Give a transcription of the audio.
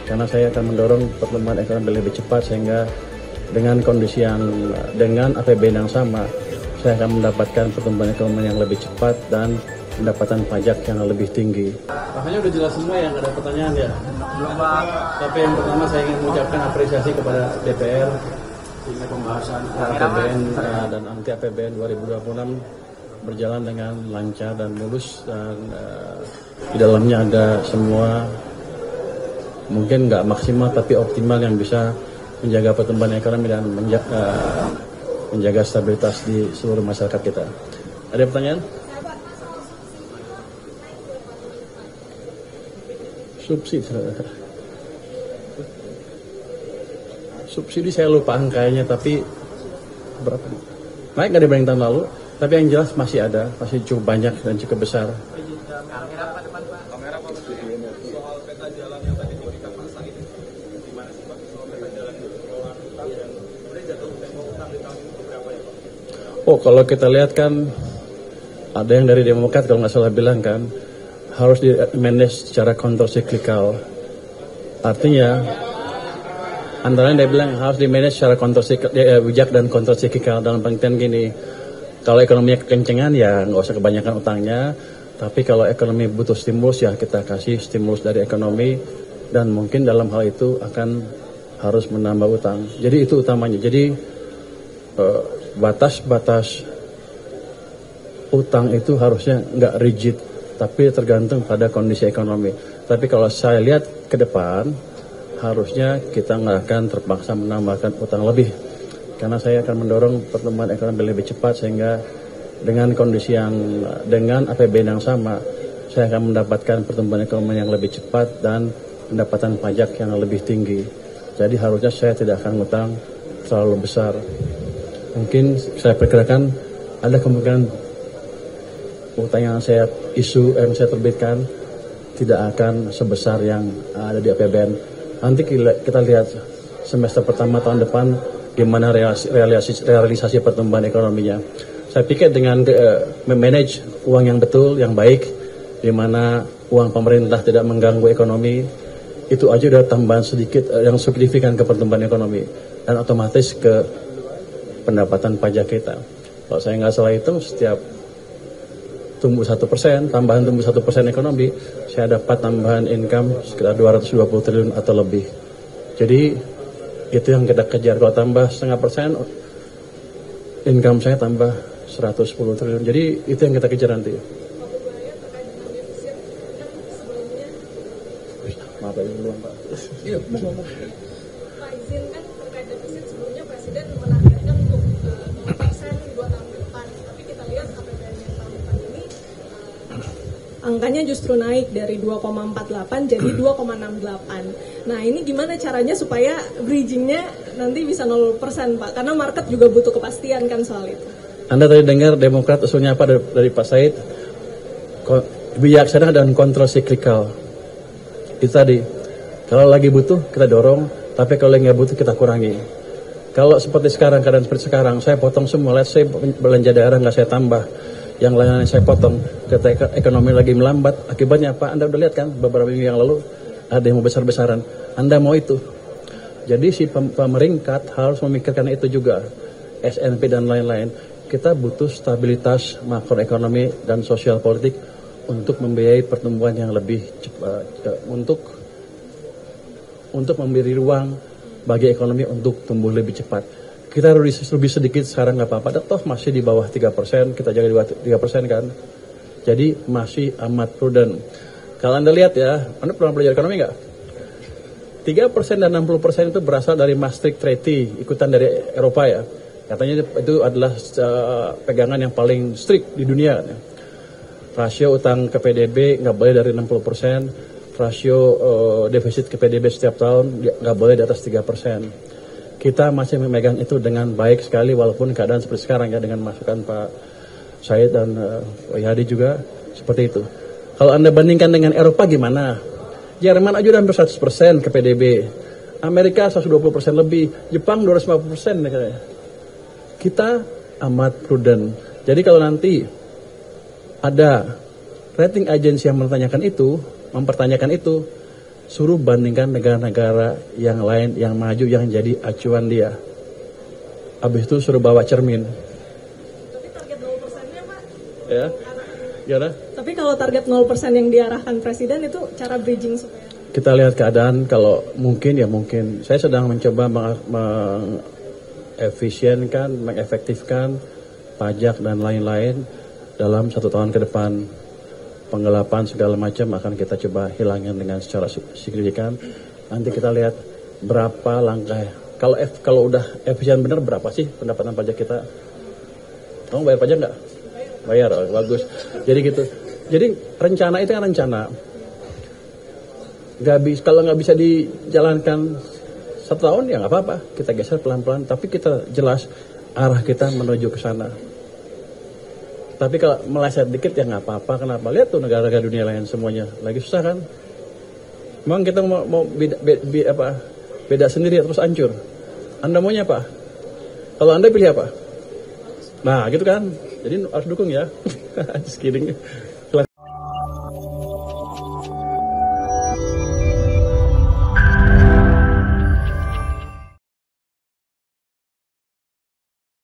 karena saya akan mendorong pertumbuhan ekonomi lebih cepat sehingga dengan kondisi dengan APBN yang sama, saya akan mendapatkan pertumbuhan ekonomi yang lebih cepat dan pendapatan pajak yang lebih tinggi. Makanya udah jelas semua ya, nggak ada pertanyaan ya. Tapi yang pertama saya ingin mengucapkan apresiasi kepada DPR sehingga pembahasan APBN dan anti APBN 2026 berjalan dengan lancar dan mulus, dan di dalamnya ada semua, mungkin nggak maksimal tapi optimal yang bisa menjaga pertumbuhan ekonomi dan menjaga stabilitas di seluruh masyarakat kita. Ada pertanyaan? Subsidi saya lupa angkanya, tapi berapa? Naik nggak dibanding tahun lalu, tapi yang jelas masih ada, masih cukup banyak dan cukup besar. Oh, kalau kita lihat kan ada yang dari Demokrat kalau nggak salah bilang kan harus di manage secara countercyclical. Artinya antara lain dia bilang harus di manage secara bijak dan countercyclical, dalam pengertian gini, kalau ekonominya kekencengan ya nggak usah kebanyakan utangnya, tapi kalau ekonomi butuh stimulus ya kita kasih stimulus dari ekonomi, dan mungkin dalam hal itu akan harus menambah utang. Jadi itu utamanya. Jadi batas-batas utang itu harusnya nggak rigid, tapi tergantung pada kondisi ekonomi. Tapi kalau saya lihat ke depan, harusnya kita nggak akan terpaksa menambahkan utang lebih, karena saya akan mendorong pertumbuhan ekonomi lebih cepat sehingga dengan kondisi dengan APBN yang sama, saya akan mendapatkan pertumbuhan ekonomi yang lebih cepat dan pendapatan pajak yang lebih tinggi. Jadi harusnya saya tidak akan ngutang terlalu besar. Mungkin saya perkirakan ada kemungkinan utang yang saya terbitkan tidak akan sebesar yang ada di APBN. Nanti kita lihat semester pertama tahun depan gimana realisasi pertumbuhan ekonominya. Saya pikir dengan memanage uang yang betul, yang baik, di mana uang pemerintah tidak mengganggu ekonomi, itu aja udah tambahan sedikit yang signifikan ke pertumbuhan ekonomi dan otomatis ke pendapatan pajak kita. Kalau saya nggak salah hitung, setiap tumbuh 1%, tambahan tumbuh 1% ekonomi, saya dapat tambahan income sekitar 220 triliun atau lebih. Jadi itu yang kita kejar. Kalau tambah 0,5%, income saya tambah 110 triliun. Jadi itu yang kita kejar nanti. Maaf ya, duluan Pak. Iya, Pak, izinkan terkait defisit, sebelumnya Presiden menargetkan untuk 0% 2 tahun ke depan. Tapi kita lihat APBN yang tahun depan ini angkanya justru naik dari 2,48 jadi 2,68. Nah, ini gimana caranya supaya bridgingnya nanti bisa 0% Pak? Karena market juga butuh kepastian kan soal itu. Anda tadi dengar Demokrat usulnya apa dari Pak Said? Bijaksana dan kontrol siklikal. Itu tadi, kalau lagi butuh kita dorong, tapi kalau nggak butuh kita kurangi. Kalau seperti sekarang, keadaan seperti sekarang, saya potong semua. Let's say belanja daerah nggak saya tambah, yang lainnya saya potong. Ketika ekonomi lagi melambat, akibatnya apa? Anda udah lihat kan beberapa minggu yang lalu ada yang mau besar-besaran. Anda mau itu? Jadi si pemerintah harus memikirkan itu juga, SNP dan lain-lain. Kita butuh stabilitas makroekonomi dan sosial politik untuk membiayai pertumbuhan yang lebih cepat, untuk memberi ruang bagi ekonomi untuk tumbuh lebih cepat. Kita harus lebih sedikit sekarang nggak apa-apa, toh masih di bawah 3%, kita jaga di bawah 3% kan. Jadi masih amat prudent. Kalau Anda lihat ya, Anda pernah belajar ekonomi nggak? 3% dan 60% itu berasal dari Maastricht Treaty, ikutan dari Eropa ya. Katanya itu adalah pegangan yang paling strict di dunia. Rasio utang ke PDB nggak boleh dari 60%, rasio defisit ke PDB setiap tahun nggak boleh di atas 3%. Kita masih memegang itu dengan baik sekali walaupun keadaan seperti sekarang ya, dengan masukan Pak Said dan Pak Yadi juga seperti itu. Kalau Anda bandingkan dengan Eropa gimana? Jerman aja udah hampir 100% ke PDB. Amerika 120% lebih, Jepang 250% katanya. Kita amat prudent. Jadi kalau nanti ada rating agency yang mempertanyakan itu, suruh bandingkan negara-negara yang lain yang maju yang jadi acuan dia. Habis itu suruh bawa cermin. Tapi target 0%-nya Pak. Ya. Gimana? Tapi kalau target 0% yang diarahkan Presiden itu cara bridging supaya kita lihat keadaan, kalau mungkin ya mungkin. Saya sedang mencoba mengefisienkan, mengefektifkan pajak dan lain-lain dalam 1 tahun ke depan. Penggelapan segala macam akan kita coba hilangin dengan secara signifikan. Nanti kita lihat berapa langkah. Kalau udah efisien benar, berapa sih pendapatan pajak kita? Kamu bayar pajak nggak? Bayar, oh, bagus. Jadi gitu. Jadi rencana itu kan rencana. Kalau nggak bisa dijalankan 1 tahun ya nggak apa-apa. Kita geser pelan-pelan. Tapi kita jelas arah kita menuju ke sana. Tapi kalau meleset dikit ya nggak apa-apa. Kenapa? Lihat tuh negara-negara dunia lain semuanya lagi susah kan? Memang kita mau beda sendiri terus hancur. Anda maunya apa? Kalau Anda pilih apa? Nah gitu kan. Jadi harus dukung ya. Just kidding.